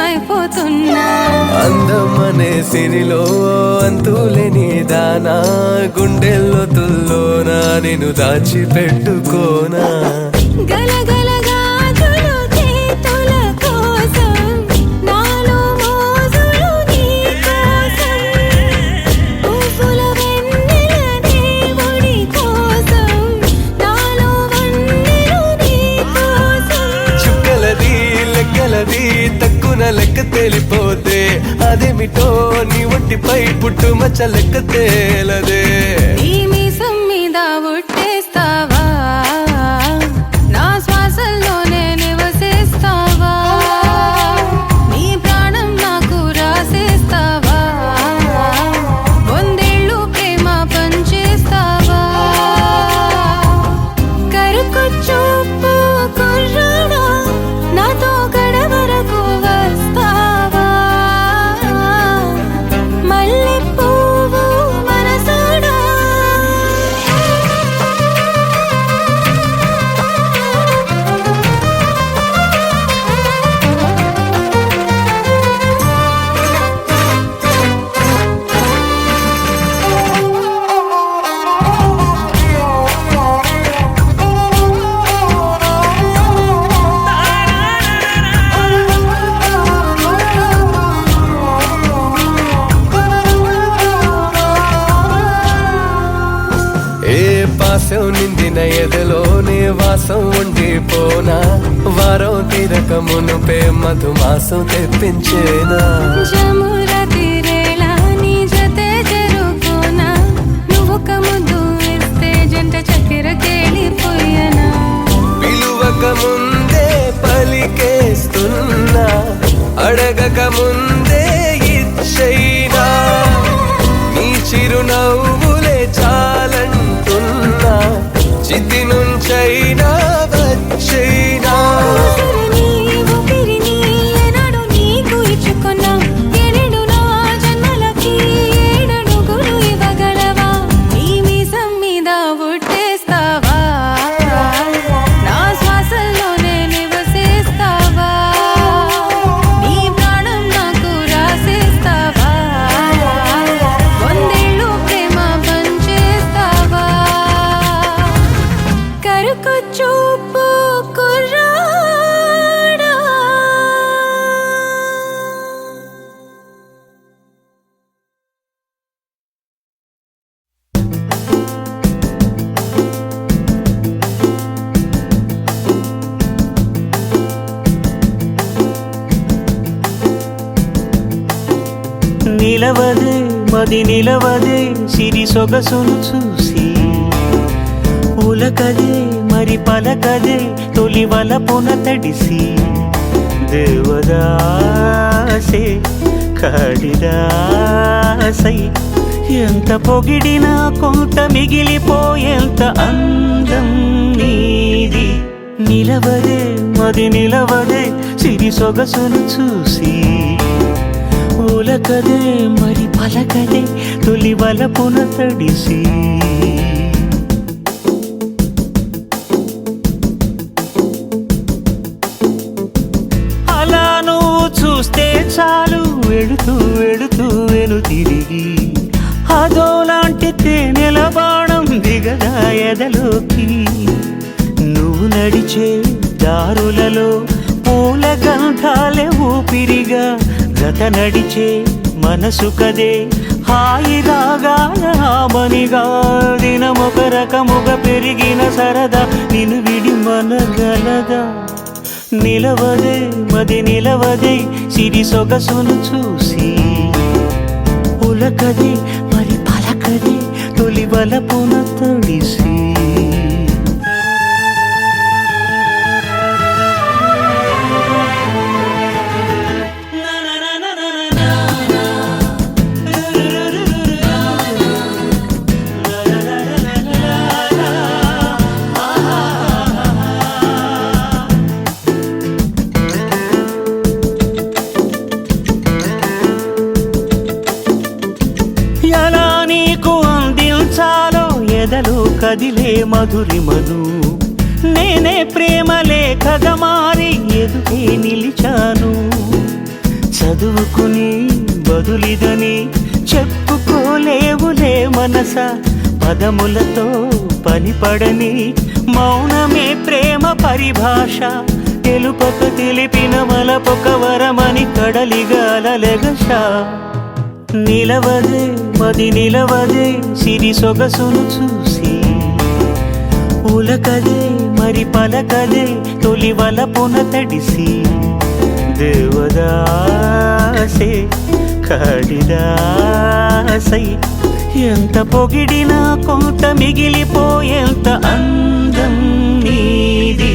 అయిపోతున్నా. అందమనే సిరిలో అంతులేని దానా గుండెల్లో తుల్లోనా నేను దాచిపెట్టుకోనా. గలగల గాజులు చేతుల కోసం నాలో మోజులు నీ కోసం. పువ్వుల వెన్నెల దేవుడి కోసం నాలో వన్నెలు నీ కోసం. చుక్కలది లెక్కలది తక్కున లెక్క తేలిపోతే అదేమిటో నీ ఒంటిపై పుట్టు మచ్చ లెక్క తేలదే. నీ మీసం మీద ఒట్టేస్తావా, నా శ్వాసల్లోనే నివసిస్తావా. నీ ప్రాణం నాకు రాసేస్తావా, వందేళ్ళు ప్రేమ పంచేస్తావా. కరుకు చూపు కుర్రాడా, నాతో గడవరకు వస్తావా. మల్లె పువ్వు మనసాడా. ఏ పాసం నిందిన ఎదలోనే వాసం ఉండిపోనా. వారం తీరక మునుపే మధుమాసం తెప్పించేనా. జముర తీరేలా నీ జతే జరుకోనా, నువ్వొక ముద్దు ఇస్తే జంట చక్కెర కేళిపోయనా. పిలువక ముందే పలికేస్తున్నా, అడగక ముందే ఇచ్చైనా. నీ చిరునవ్వులే చాలంటున్నా, చితి నుంచైనా వచ్చైనా. ఊపిరిని ఊపిరిని ఏనాడు నీకు ఇచ్చుకున్నా, ఏడేడు నా జన్మలకి ఏడడుగులు ఇవ్వగలవా. నీ మీసం మీద ఒట్టేస్తావా, నా శ్వాసల్లోనే నివసిస్తావా. నీ ప్రాణం నాకు రాసేస్తావా, వందేళ్ళు ప్రేమ పంచేస్తావా. కరుకు చూపు కుర్రాడా. నిలవదే మది నిలవదే సిరి సొగసును చూసి. ఉలకదే మరి పలకదే తొలి వలపున తడిసి. దేవదాసే కాళిదాసై ఎంత పొగిడినా కొంత మిగిలిపోయేంత అందం నీది. నిలవదే మది నిలవదే సిరి సొగసును చూసి. ఉలకదే మరి పలకదే తొలి వలపున తడిసి. అలా నువ్వు చూస్తే చాలు వెళుతూ వెళుతూ వెను తిరిగి. అదోలాంటి తేనెల బాణం దిగదా ఎదలోకి. నువ్వు నడిచే దారులలో పూల గంధాలే ఊపిరిగా. జత నడిచే మనసు కదే హాయి రాగాల హామనిగా. దినమొక రకముగా పెరిగిన సరదా నిన్ను విడి మనగలదా. నిలవదే మది నిలవదే సిరి సొగసును చూసి. ఉలకదే మరి పలకదే తొలి వలపున తడిసి. ఎదలో కదిలే మధురిమను నేనే ప్రేమ లేఖగా మారి ఎదుటే నిలిచాను. చదువుకుని బదులిదని చెప్పుకోలేవులే మనస పదములతో పనిపడని మౌనమే ప్రేమ పరిభాష తెలుపక తెలిపిన మలపొక వరమని కడలిగాలెగష నిలవదే మది నిలవదే సిరి సొగసును చూసి ఉలకదే మరి పలకదే తొలి వలపున తడిసి దేవదాసే కాళిదాసై ఎంత పొగిడినా కొంత మిగిలిపోయేంత అందం నీది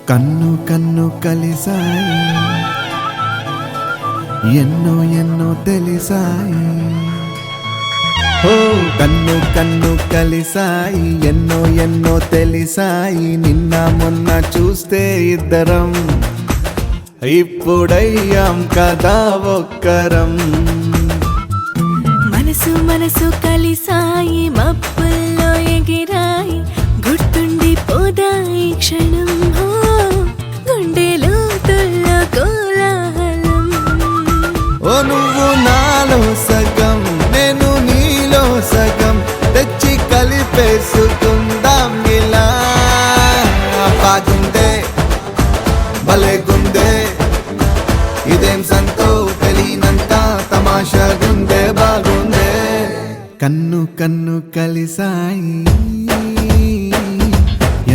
కన్ను కన్ను కలిసాయి ఎన్నో ఎన్నో తెలిసాయి ఓ కన్ను కన్ను కలిసాయి ఎన్నో ఎన్నో తెలిసాయి నిన్న మొన్న చూస్తే ఇద్దరం ఇప్పుడయ్యాం కదా ఒక్కరం మనసు మనసు కలిసాయి మబ్బుల్లో ఎగిరాయి గుర్తుండి పోదాయి క్షణం హో, గుండెలో తుల్ల కోలాహలం ఓ నువ్వు నాలో సగం నేను నీలో సగం తెచ్చి కలిపేసుకుందాం ఇలా బాగుందే భలేగుందే ఇదేం సంతో తెలియనంత తమాషాగుందే బాగుందే కన్ను కన్ను కలిసాయి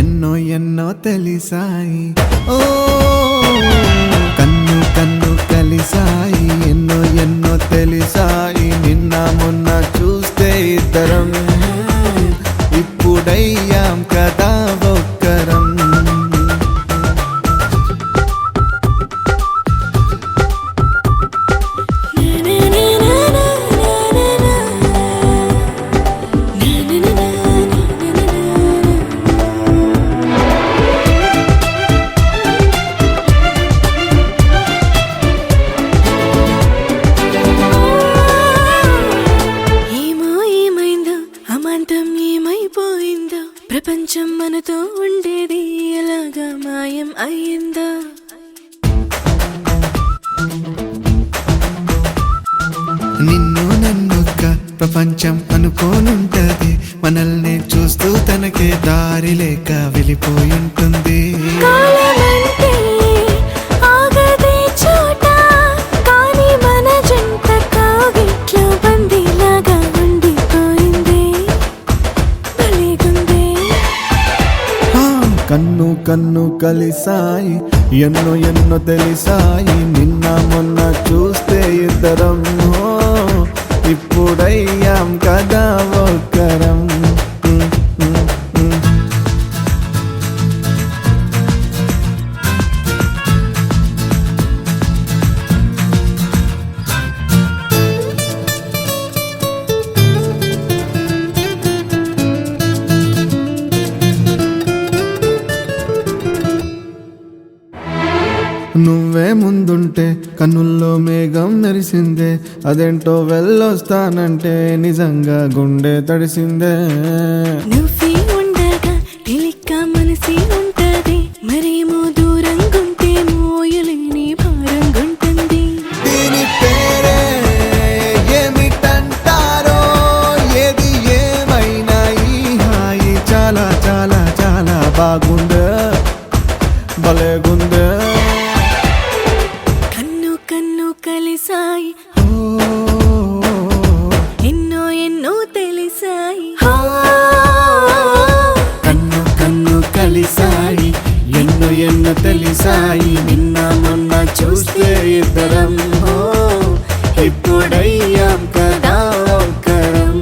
ఎన్నో ఎన్నో తెలిసాయి ఓ కన్ను కన్ను కలిసాయి ఎన్నో ఎన్నో తెలిసాయి నిన్న మొన్న చూస్తే ఇద్దరం ఇప్పుడయ్యాం కదా ఒక్కరం ఏమో ఏమైందో అమాంతం ఏమైపోయిందో ప్రపంచం మనతో ఉండేది ఎలాగా మాయం అయ్యిందో నిన్ను నన్నొక్క ప్రపంచం అనుకోనుంటది మనల్ని చూస్తూ తనకే దారి లేక వెళ్ళిపోయింటుంది కాలమంటే ఆగదే చోట కానీ మన జంట కావిట్లో బందీలాగా ఉండిపోయింది భలేగుందే ఆ, కన్ను కన్ను కలిసాయి ఎన్నో ఎన్నో తెలిసాయి నిన్న మొన్న చూస్తే ఇద్దరం ఓ, ఇప్పుడయ్యాం కదా ఒక్కరం నువ్వే ముందుంటే కన్నుల్లో మేఘం మెరిసిందే అదేంటో వెళ్ళొస్తానంటే నిజంగా గుండె తడిసిందే నువ్వే ఉండగా తెలిక్క మనసి ఉంటది మరేమో దూరంగుంటే మోయలేని భారంగుంటుంది దీని పేరే ఏమిటంటారో ఏది ఏమైనా ఈ హాయి చాలా చాలా చాలా బాగుందే భలేగుందే కన్ను కన్ను కలిసాయి ఓ, ఎన్నో ఎన్నో తెలిసాయి కన్ను కన్ను కలిసాయి ఎన్నో ఎన్నో తెలిసాయి నిన్న మొన్న చూస్తే ఇద్దరం ఓ, ఇప్పుడయ్యాం కదా ఒక్కరం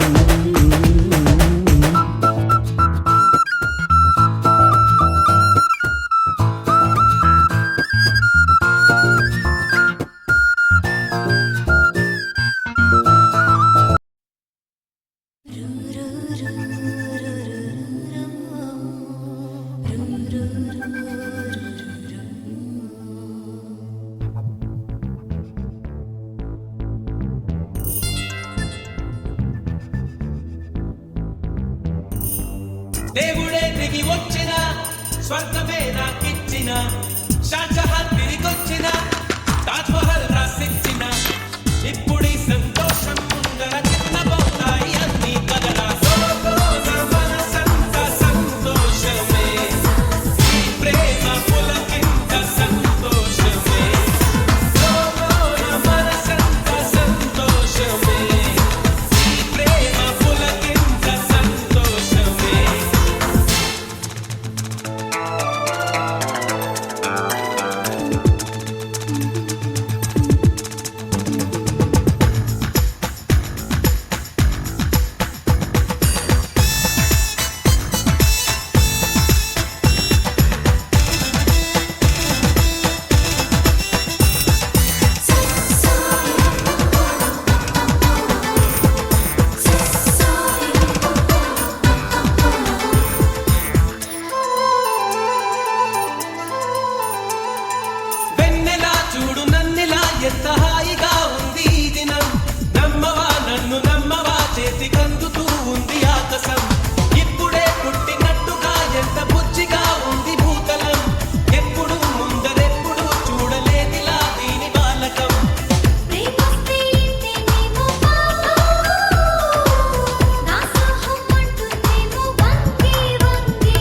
దేవుడే దిగి వచ్చిన స్వర్గమే నాకిచ్చిన షాజహాన్ తిరిగొచ్చిన తాజ్ మహల్ రాసిచ్చిన ఇప్పుడు సంతోషం ముందర చిన్నబోతాయి అన్ని కదరా మనసంత సంతోషమే ఈ ప్రేమ పులకింత సంతోషమే మనసంత సంతోషమే ఈ ప్రేమ పులకింత సంతోషమే వెన్నెలా చూడు నన్నెలా ఎంత హాయిగా ఉంది ఈ దినం నమ్మవా నన్ను నమ్మవా చేతికందుతూ ఉంది ఆకాశం ఇప్పుడే పుట్టినట్టుగా ఎంత బుజ్జిగా ఉంది భూతలం ఎప్పుడు ముందరెప్పుడు చూడలేదిలా దీని బాలకం ప్రేమస్తే ఇంతేనేమో నా సహం అంటుందేమో వంగి వంగి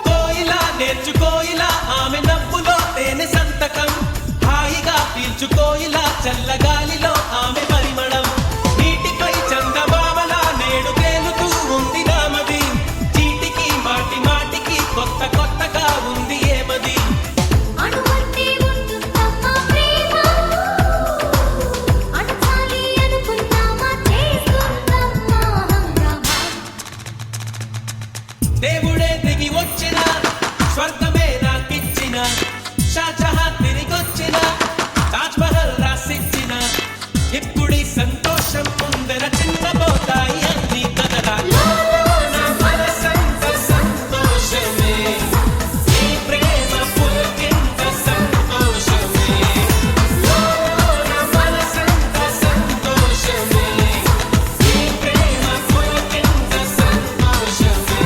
కోయిలా నేర్చుకోయిలా ఆమె నవ్వులో తేనె సంతకం హాయిగా పీల్చుకోయిలా చల్లగాలిలో ఆమె పరిమళం నీటిపై చందమామలా నేడు తేలుతూ ఉంది నామది చీటికి మాటి మాటికి కొత్త కొత్తగా ఉంది ఏమది అణువంటే ఉంటుందమ్మా ప్రేమ అణచాలి అనుకున్నామా చేస్తుందమ్మా హంగామా దేవుడే దిగి వచ్చిన స్వర్గమే నాకిచ్చిన షాజహాన్ తిరిగొచ్చిన తాజ్ మహల్ రాసిచ్చిన ఇప్పుడు సంతోషం ముందర చిన్నబోతాయి అన్ని కదరా నా మనసంత సంతోషమే ఈ ప్రేమ పులకింత సంతోషమే నా మనసంత సంతోషమే ఈ ప్రేమ పులకింత సంతోషమే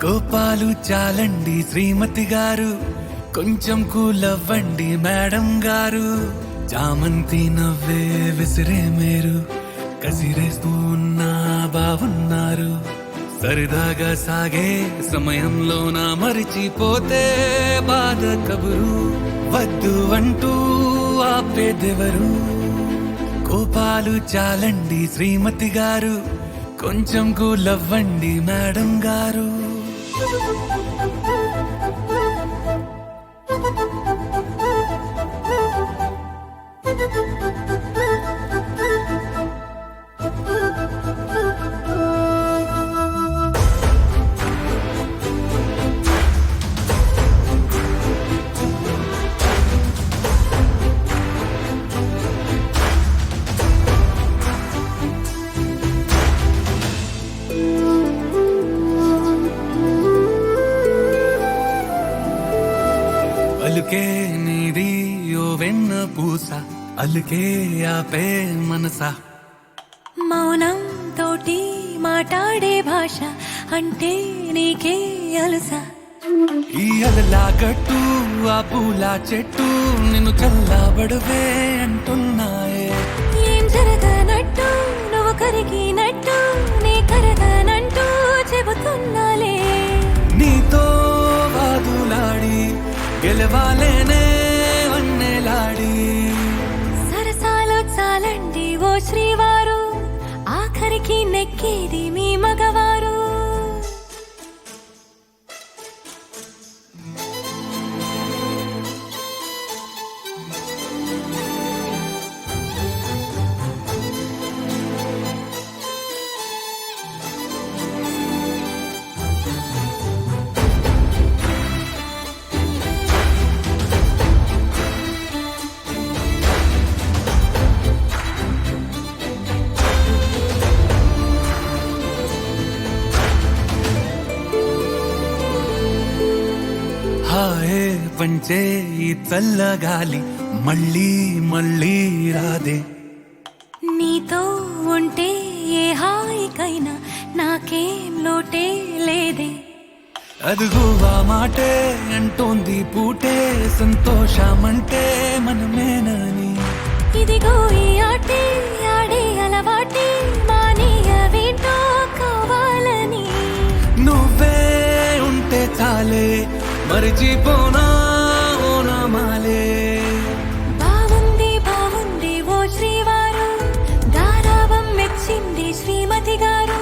కోపాలు చాలండి శ్రీమతి గారు కొంచెం కూలవ్వండి మేడం గారు చామంతి నవ్వే విసిరే మేరు కసిరేస్తూ ఉన్నా బాగున్నారు సరదాగా సాగే సమయంలో నా మరిచిపోతే బాధ కబురు వద్దు అంటూ ఆపేదెవరు కోపాలు చాలండి శ్రీమతి గారు కొంచెం కూలవ్వండి మేడం గారు పలుకే నీది ఓ వెన్న పూస అలుకే ఆపే మనసా మౌనం తోటి మాట్లాడే భాష అంటే నీకే అలుసా ఈ అలలా గట్టు ఆ పూల చెట్టు నిన్ను చల్లబడవే అంటున్నాయే ఏం జరగనట్టు నువ్వు కరిగినట్టు నీ కరగనంటూ చెబుతున్నాలే నీతో వాదులాడి గెలవాలేనే వన్నెలాడి సరసాలు చాలండి ఓ శ్రీవారు ఆఖరికి నెక్కేది మీ మగవారు హాయే పంచే ఈ చల్లగాలి మళ్ళీ మళ్ళీ రాదే నీతో ఉంటే ఏ హాయికైనా నాకేం లోటే లేదే అదుగు ఆ మాటే అంటోంది పూటే సంతోషమంటే మనమేనని ఇదిగో ఈ ఆటే ఆడే అలవాటే మానేయవేంటో కావాలని నువ్వే ఉంటే చాలే మరిచిపోనా ఓనమాలే బాగుంది బాగుంది ఓ శ్రీవారు గారాబం మెచ్చింది శ్రీమతి గారు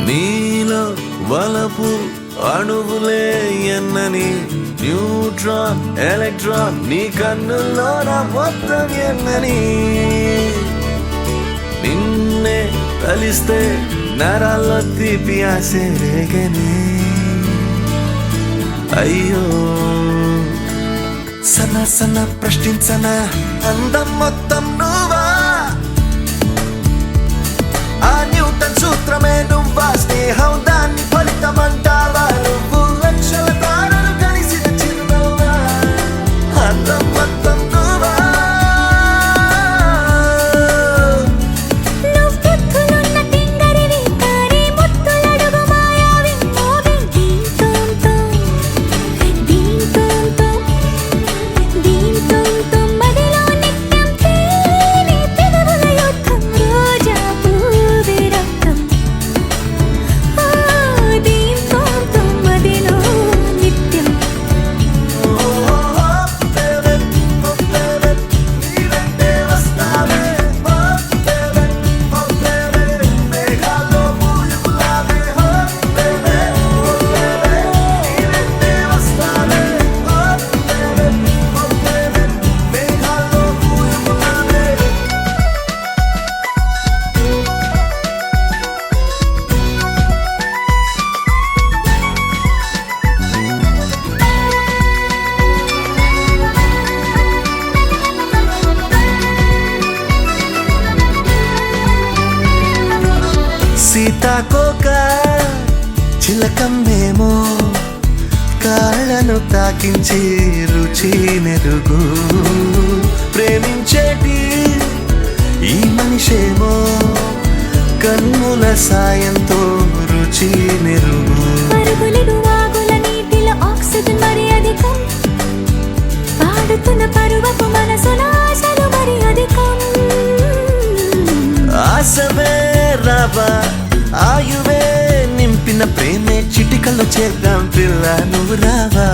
నీలో వలపు అణువులే ఎన్నని న్యూట్రాన్ ఎలక్ట్రాన్ నీ కన్నుల్లో నా మొత్తం ఎన్నని నిన్నే కలిస్తే నరాల్లో తీపి ఆసే రేగని అయ్యో సన్న సన్న ప్రశ్నించన అందం మొత్తం నువ్వా ఆ న్యూటన్ సూత్రమే నువ్వా స్నేహం దాన్ని ఫలితమంటావా నువ్వు లక్షల తారలు కలిసిన చిరునవ్వా అందం మొత్తం నువ్వా నువ్వెత్తులున్న తింగరివి తారే ముత్తులడుగు మాయావి మోవి దీంతో మదిలో నిత్యం తేనె పెదవుల యుద్ధం రోజా పూవి రక్తం దీంతో మదిలో నిత్యం సీతాకోక చిలకమ్మేమో కాళ్ళను తాకించి రుచి నెరుగు ప్రేమించేటి ఈ మనిషేమో కన్నుల సాయంతో రుచి నెరుగు పరుగులిగు వాగుల నీటిలో ఆక్సిజన్ మరి అధికం పాడుతున్న పరువపు మనసుల ఆశలు మరి అధికం ఆశవే రావా ఆయువే నింపిన ప్రేమే చిటికలో చేద్దాం పిల్ల నువ్వు రావా